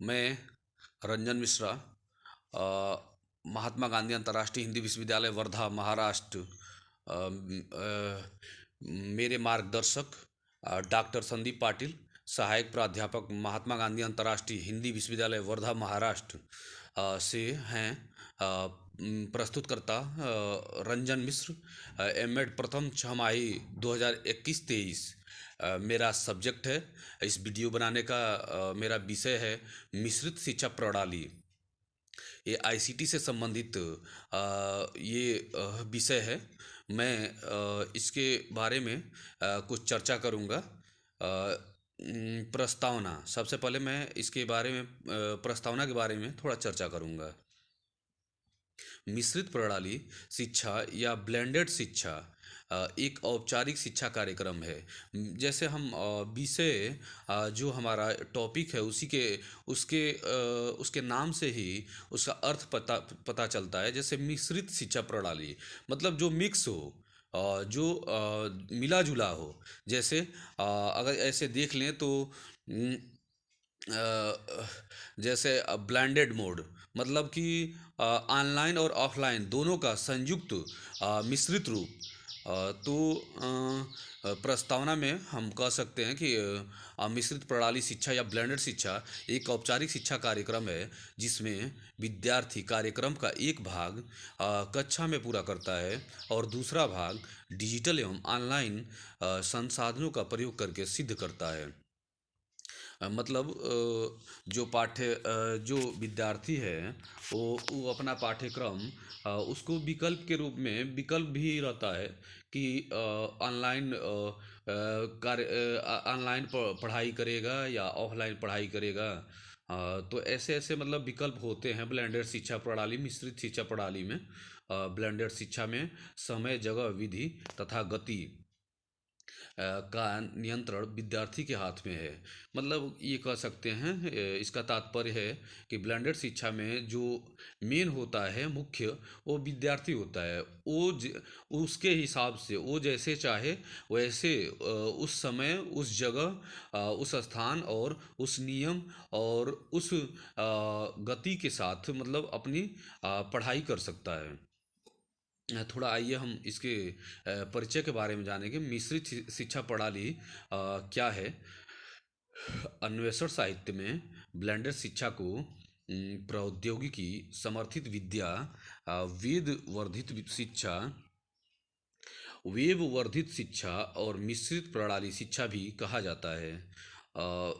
मैं रंजन मिश्रा, महात्मा गांधी अंतर्राष्ट्रीय हिंदी विश्वविद्यालय वर्धा महाराष्ट्र। मेरे मार्गदर्शक डॉक्टर संदीप पाटिल, सहायक प्राध्यापक महात्मा गांधी अंतर्राष्ट्रीय हिंदी विश्वविद्यालय वर्धा महाराष्ट्र से हैं। प्रस्तुतकर्ता रंजन मिश्र, एमएड प्रथम छमाही 2021-23 मेरा सब्जेक्ट है। इस वीडियो बनाने का मेरा विषय है मिश्रित शिक्षा प्रणाली। ये आईसीटी से संबंधित ये विषय है। मैं इसके बारे में कुछ चर्चा करूँगा। प्रस्तावना, सबसे पहले मैं इसके बारे में प्रस्तावना के बारे में थोड़ा चर्चा करूँगा। मिश्रित प्रणाली शिक्षा या ब्लेंडेड शिक्षा एक औपचारिक शिक्षा कार्यक्रम है। जैसे हम विषय जो हमारा टॉपिक है उसी के उसके नाम से ही उसका अर्थ पता चलता है। जैसे मिश्रित शिक्षा प्रणाली मतलब जो मिक्स हो, जो मिला जुला हो। जैसे अगर ऐसे देख लें तो जैसे ब्लेंडेड मोड मतलब कि ऑनलाइन और ऑफलाइन दोनों का संयुक्त मिश्रित रूप। तो प्रस्तावना में हम कह सकते हैं कि मिश्रित प्रणाली शिक्षा या ब्लेंडेड शिक्षा एक औपचारिक शिक्षा कार्यक्रम है जिसमें विद्यार्थी कार्यक्रम का एक भाग कक्षा में पूरा करता है और दूसरा भाग डिजिटल एवं ऑनलाइन संसाधनों का प्रयोग करके सिद्ध करता है। मतलब जो विद्यार्थी है वो अपना पाठ्यक्रम उसको विकल्प के रूप में विकल्प भी रहता है कि ऑनलाइन ऑनलाइन पढ़ाई करेगा या ऑफलाइन पढ़ाई करेगा। तो ऐसे ऐसे मतलब विकल्प होते हैं ब्लेंडेड शिक्षा प्रणाली, मिश्रित शिक्षा प्रणाली में। ब्लेंडेड शिक्षा में समय, जगह, विधि तथा गति का नियंत्रण विद्यार्थी के हाथ में है। मतलब ये कह सकते हैं, इसका तात्पर्य है कि ब्लेंडेड शिक्षा में जो मेन होता है मुख्य, वो विद्यार्थी होता है। उसके हिसाब से वो जैसे चाहे वैसे उस समय, उस जगह, उस स्थान और उस नियम और उस गति के साथ मतलब अपनी पढ़ाई कर सकता है। थोड़ा आइए हम इसके परिचय के बारे में जानेंगे। मिश्रित शिक्षा प्रणाली क्या है। अन्वेषण साहित्य में ब्लेंडेड शिक्षा को प्रौद्योगिकी समर्थित विद्या, वेद वर्धित शिक्षा, वेब वर्धित शिक्षा और मिश्रित प्रणाली शिक्षा भी कहा जाता है।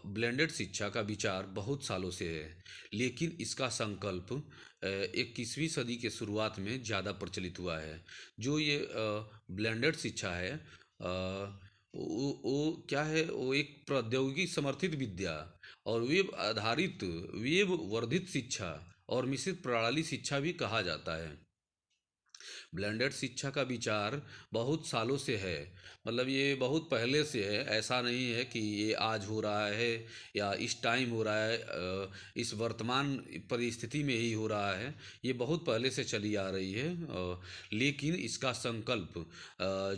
ब्लेंडेड शिक्षा का विचार बहुत सालों से है, लेकिन इसका संकल्प 21वीं सदी के शुरुआत में ज़्यादा प्रचलित हुआ है। जो ये ब्लेंडेड शिक्षा है वो क्या है, वो एक प्रौद्योगिकी समर्थित विद्या और वेब वर्धित शिक्षा और मिश्रित प्रणाली शिक्षा भी कहा जाता है। ब्लेंडेड शिक्षा का विचार बहुत सालों से है, मतलब ये बहुत पहले से है। ऐसा नहीं है कि ये आज हो रहा है या इस टाइम हो रहा है, इस वर्तमान परिस्थिति में ही हो रहा है। ये बहुत पहले से चली आ रही है। लेकिन इसका संकल्प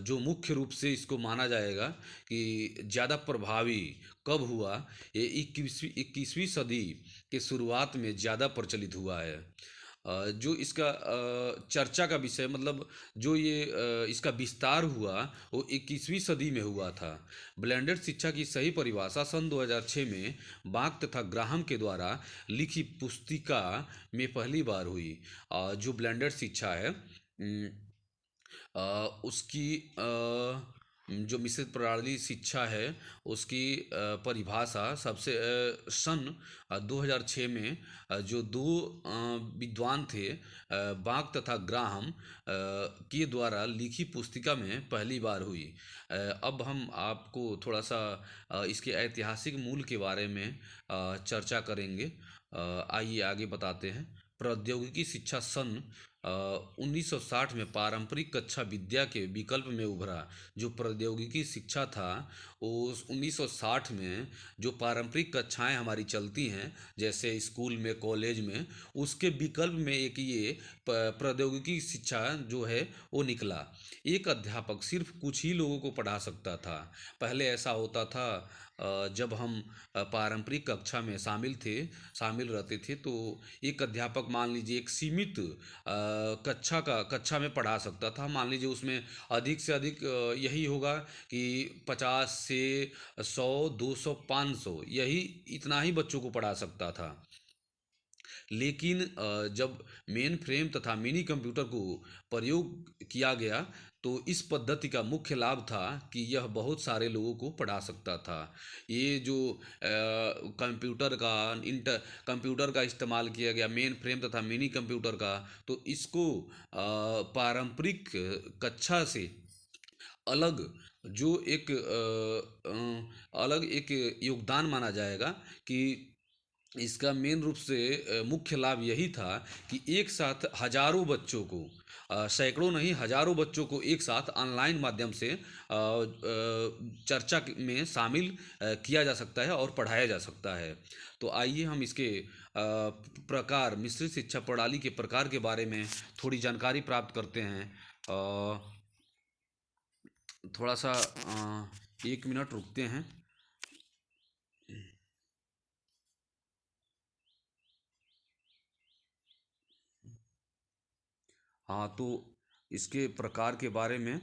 जो मुख्य रूप से इसको माना जाएगा कि ज़्यादा प्रभावी कब हुआ, ये 21वीं सदी के शुरुआत में ज़्यादा प्रचलित हुआ है। जो इसका चर्चा का विषय मतलब जो ये इसका विस्तार हुआ वो 21वीं सदी में हुआ था। ब्लेंडेड शिक्षा की सही परिभाषा सन 2006 में बाक तथा ग्राहम के द्वारा लिखी पुस्तिका में पहली बार हुई। जो ब्लेंडेड शिक्षा है उसकी जो मिश्रित प्रणाली शिक्षा है उसकी परिभाषा सबसे सन 2006 में जो दो विद्वान थे, बाक तथा ग्राहम के द्वारा लिखी पुस्तिका में पहली बार हुई। अब हम आपको थोड़ा सा इसके ऐतिहासिक मूल के बारे में चर्चा करेंगे। आइए आगे बताते हैं। प्रौद्योगिकी शिक्षा सन 1960 में पारंपरिक कक्षा विद्या के विकल्प में उभरा। जो प्रौद्योगिकी शिक्षा था उस 1960 में जो पारंपरिक कक्षाएं हमारी चलती हैं जैसे स्कूल में, कॉलेज में, उसके विकल्प में एक ये प्रौद्योगिकी शिक्षा जो है वो निकला। एक अध्यापक सिर्फ कुछ ही लोगों को पढ़ा सकता था। पहले ऐसा होता था जब हम पारंपरिक कक्षा में शामिल रहते थे, तो एक अध्यापक मान लीजिए एक सीमित कक्षा में पढ़ा सकता था। मान लीजिए उसमें अधिक से अधिक यही होगा कि 50 से 100, 200, 500, यही इतना ही बच्चों को पढ़ा सकता था। लेकिन जब मेन फ्रेम तथा मिनी कंप्यूटर को प्रयोग किया गया, तो इस पद्धति का मुख्य लाभ था कि यह बहुत सारे लोगों को पढ़ा सकता था। ये जो कंप्यूटर का इस्तेमाल किया गया, मेन फ्रेम तथा मिनी कंप्यूटर का, तो इसको पारंपरिक कक्षा से अलग जो एक अलग एक योगदान माना जाएगा कि इसका मेन रूप से मुख्य लाभ यही था कि एक साथ हजारों बच्चों को, सैकड़ों नहीं हजारों बच्चों को एक साथ ऑनलाइन माध्यम से चर्चा में शामिल किया जा सकता है और पढ़ाया जा सकता है। तो आइए हम इसके प्रकार, मिश्रित शिक्षा प्रणाली के प्रकार के बारे में थोड़ी जानकारी प्राप्त करते हैं। थोड़ा सा 1 मिनट रुकते हैं। हाँ, तो इसके प्रकार के बारे में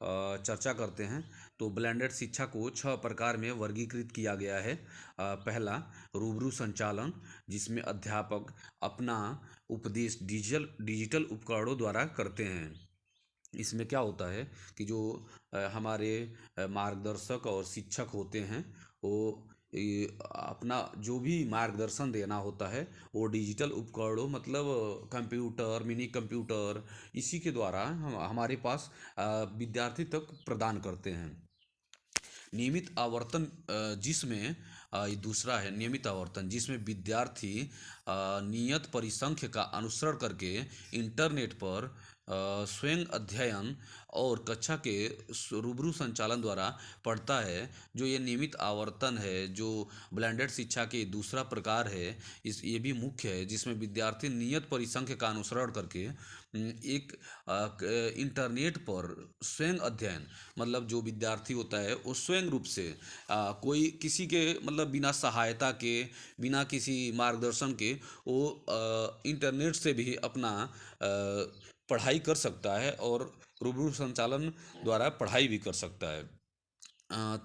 चर्चा करते हैं। तो ब्लेंडेड शिक्षा को 6 प्रकार में वर्गीकृत किया गया है। पहला, रूबरू संचालन, जिसमें अध्यापक अपना उपदेश डिजिटल उपकरणों द्वारा करते हैं। इसमें क्या होता है कि जो हमारे मार्गदर्शक और शिक्षक होते हैं, वो अपना जो भी मार्गदर्शन देना होता है, वो डिजिटल उपकरणों मतलब कंप्यूटर, मिनी कंप्यूटर, इसी के द्वारा हम हमारे पास विद्यार्थी तक प्रदान करते हैं। नियमित आवर्तन, जिसमें ये दूसरा है नियमित आवर्तन, जिसमें विद्यार्थी नियत परिसंख्य का अनुसरण करके इंटरनेट पर स्वयं अध्ययन और कक्षा के रूबरू संचालन द्वारा पढ़ता है। जो ये नियमित आवर्तन है, जो ब्लेंडेड शिक्षा के दूसरा प्रकार है, इस ये भी मुख्य है, जिसमें विद्यार्थी नियत परिसंख्य का अनुसरण करके एक इंटरनेट पर स्वयं अध्ययन, मतलब जो विद्यार्थी होता है वो स्वयं रूप से कोई किसी के मतलब बिना सहायता के, बिना किसी मार्गदर्शन के, वो इंटरनेट से भी अपना पढ़ाई कर सकता है और रूबरू संचालन द्वारा पढ़ाई भी कर सकता है।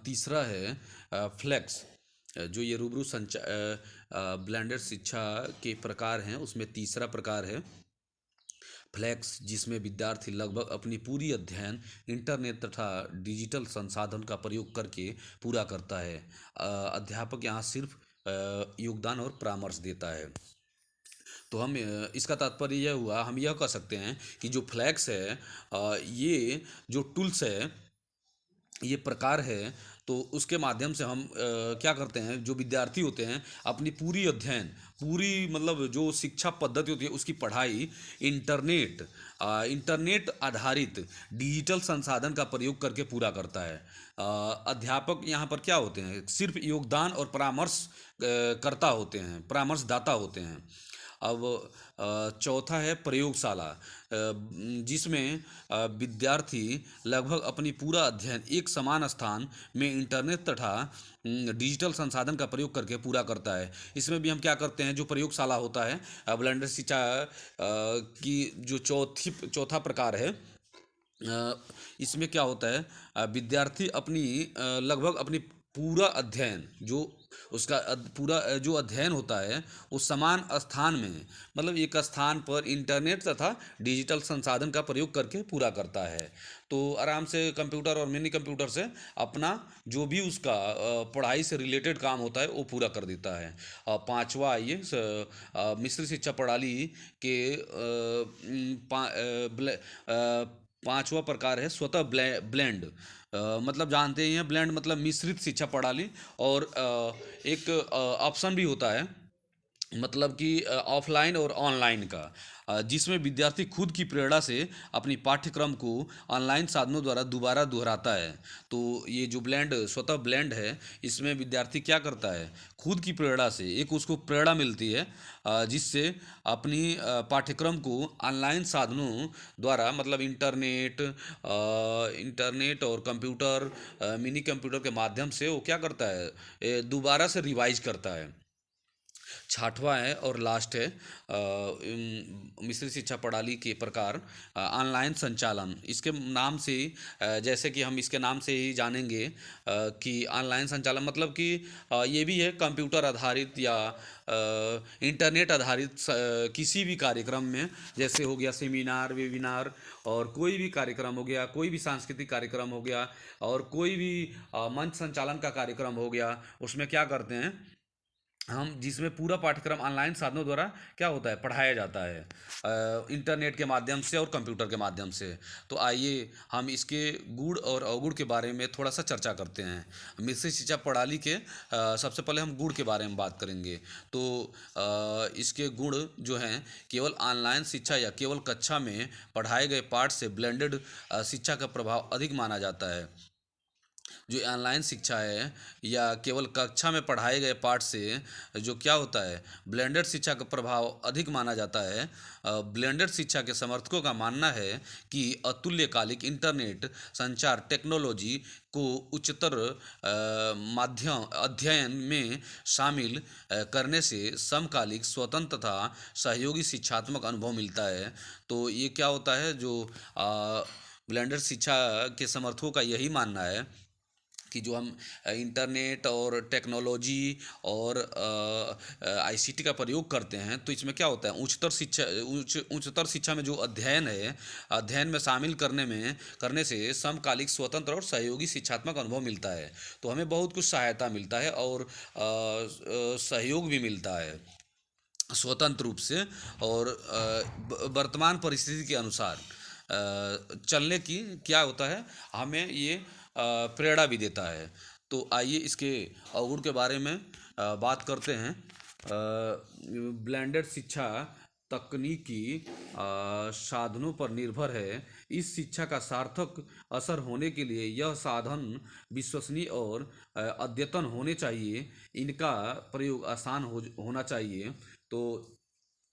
तीसरा है फ्लेक्स। जो ये रूबरू ब्लेंडेड शिक्षा के प्रकार हैं, उसमें तीसरा प्रकार है फ्लैक्स, जिसमें विद्यार्थी लगभग अपनी पूरी अध्ययन इंटरनेट तथा डिजिटल संसाधन का प्रयोग करके पूरा करता है। अध्यापक यहाँ सिर्फ योगदान और परामर्श देता है। तो हम इसका तात्पर्य यह हुआ, हम यह कह सकते हैं कि जो फ्लैक्स है, ये जो टूल्स है, ये प्रकार है, तो उसके माध्यम से हम क्या करते हैं, जो विद्यार्थी होते हैं अपनी पूरी अध्ययन, पूरी मतलब जो शिक्षा पद्धति होती है उसकी पढ़ाई इंटरनेट आधारित डिजिटल संसाधन का प्रयोग करके पूरा करता है। अध्यापक यहाँ पर क्या होते हैं, सिर्फ योगदान और परामर्श करता होते हैं, परामर्शदाता होते हैं। अब चौथा है प्रयोगशाला, जिसमें विद्यार्थी लगभग अपनी पूरा अध्ययन एक समान स्थान में इंटरनेट तथा डिजिटल संसाधन का प्रयोग करके पूरा करता है। इसमें भी हम क्या करते हैं, जो प्रयोगशाला होता है ब्लेंडर शिक्षा की जो चौथा प्रकार है, इसमें क्या होता है, विद्यार्थी अपनी लगभग अपनी पूरा अध्ययन, जो उसका पूरा जो अध्ययन होता है, उस समान स्थान में, मतलब एक स्थान पर इंटरनेट तथा डिजिटल संसाधन का प्रयोग करके पूरा करता है। तो आराम से कंप्यूटर और मिनी कंप्यूटर से अपना जो भी उसका पढ़ाई से रिलेटेड काम होता है वो पूरा कर देता है। पांचवा आइए, मिश्रित शिक्षा प्रणाली के पांचवा प्रकार है स्वतः ब्लेंड। मतलब जानते ही हैं, ब्लेंड मतलब मिश्रित शिक्षा प्रणाली। और एक ऑप्शन भी होता है मतलब कि ऑफलाइन और ऑनलाइन का, जिसमें विद्यार्थी खुद की प्रेरणा से अपनी पाठ्यक्रम को ऑनलाइन साधनों द्वारा दोबारा दोहराता है। तो ये जो ब्लेंड स्वतः ब्लेंड है, इसमें विद्यार्थी क्या करता है, खुद की प्रेरणा से एक उसको प्रेरणा मिलती है, जिससे अपनी पाठ्यक्रम को ऑनलाइन साधनों द्वारा, मतलब इंटरनेट और कंप्यूटर, मिनी कंप्यूटर के माध्यम से वो क्या करता है, दोबारा से रिवाइज करता है। छठवां है और लास्ट है मिश्रित शिक्षा प्रणाली के प्रकार, ऑनलाइन संचालन। इसके नाम से ही, जैसे कि हम इसके नाम से ही जानेंगे कि ऑनलाइन संचालन मतलब कि ये भी है कंप्यूटर आधारित या इंटरनेट आधारित किसी भी कार्यक्रम में, जैसे हो गया सेमिनार, वेबिनार, और कोई भी कार्यक्रम हो गया, कोई भी सांस्कृतिक कार्यक्रम हो गया, और कोई भी मंच संचालन का कार्यक्रम हो गया, उसमें क्या करते हैं हम, जिसमें पूरा पाठ्यक्रम ऑनलाइन साधनों द्वारा क्या होता है, पढ़ाया जाता है, इंटरनेट के माध्यम से और कंप्यूटर के माध्यम से। तो आइए हम इसके गुण और अवगुण के बारे में थोड़ा सा चर्चा करते हैं। मिश्रित शिक्षा प्रणाली के सबसे पहले हम गुण के बारे में बात करेंगे। तो इसके गुण जो हैं, केवल ऑनलाइन शिक्षा या केवल कक्षा में पढ़ाए गए पाठ से ब्लेंडेड शिक्षा का प्रभाव अधिक माना जाता है। जो ऑनलाइन शिक्षा है या केवल कक्षा में पढ़ाए गए पाठ से जो क्या होता है, ब्लेंडेड शिक्षा का प्रभाव अधिक माना जाता है। ब्लेंडेड शिक्षा के समर्थकों का मानना है कि अतुल्यकालिक इंटरनेट संचार टेक्नोलॉजी को उच्चतर माध्यम अध्ययन में शामिल करने से समकालिक स्वतंत्र तथा सहयोगी शिक्षात्मक अनुभव मिलता है। तो ये क्या होता है, जो ब्लेंडेड शिक्षा के समर्थकों का यही मानना है कि जो हम इंटरनेट और टेक्नोलॉजी और आईसीटी का प्रयोग करते हैं, तो इसमें क्या होता है, उच्चतर शिक्षा में जो अध्ययन है, अध्ययन में शामिल करने से समकालिक स्वतंत्र और सहयोगी शिक्षात्मक अनुभव मिलता है। तो हमें बहुत कुछ सहायता मिलता है और सहयोग भी मिलता है स्वतंत्र रूप से, और वर्तमान परिस्थिति के अनुसार चलने की क्या होता है, हमें ये प्रेरणा भी देता है। तो आइए इसके अवगुण के बारे में बात करते हैं। ब्लेंडेड शिक्षा तकनीकी साधनों पर निर्भर है। इस शिक्षा का सार्थक असर होने के लिए यह साधन विश्वसनीय और अद्यतन होने चाहिए। इनका प्रयोग आसान होना चाहिए। तो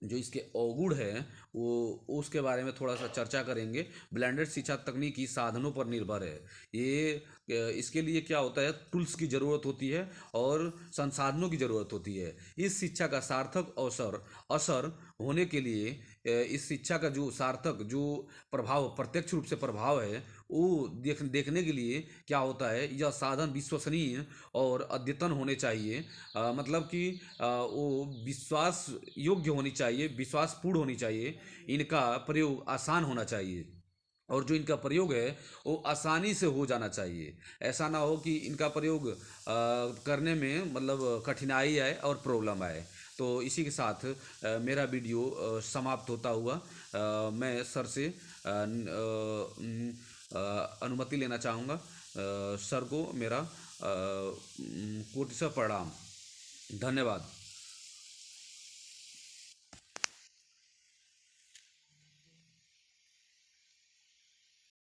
जो इसके अवगुण है वो उसके बारे में थोड़ा सा चर्चा करेंगे। ब्लेंडेड शिक्षा तकनीकी साधनों पर निर्भर है। ये इसके लिए क्या होता है, टूल्स की ज़रूरत होती है और संसाधनों की ज़रूरत होती है। इस शिक्षा का सार्थक अवसर असर होने के लिए इस शिक्षा का जो सार्थक जो प्रभाव, प्रत्यक्ष रूप से प्रभाव है, वो देखने के लिए क्या होता है, यह साधन विश्वसनीय और अद्यतन होने चाहिए। मतलब कि वो विश्वास योग्य होनी चाहिए, विश्वासपूर्ण होनी चाहिए। इनका प्रयोग आसान होना चाहिए, और जो इनका प्रयोग है वो आसानी से हो जाना चाहिए। ऐसा ना हो कि इनका प्रयोग करने में मतलब कठिनाई आए और प्रॉब्लम आए। तो इसी के साथ मेरा वीडियो समाप्त होता हुआ, मैं सर से अनुमति लेना चाहूँगा। सर को मेरा कोटि से प्रणाम। धन्यवाद।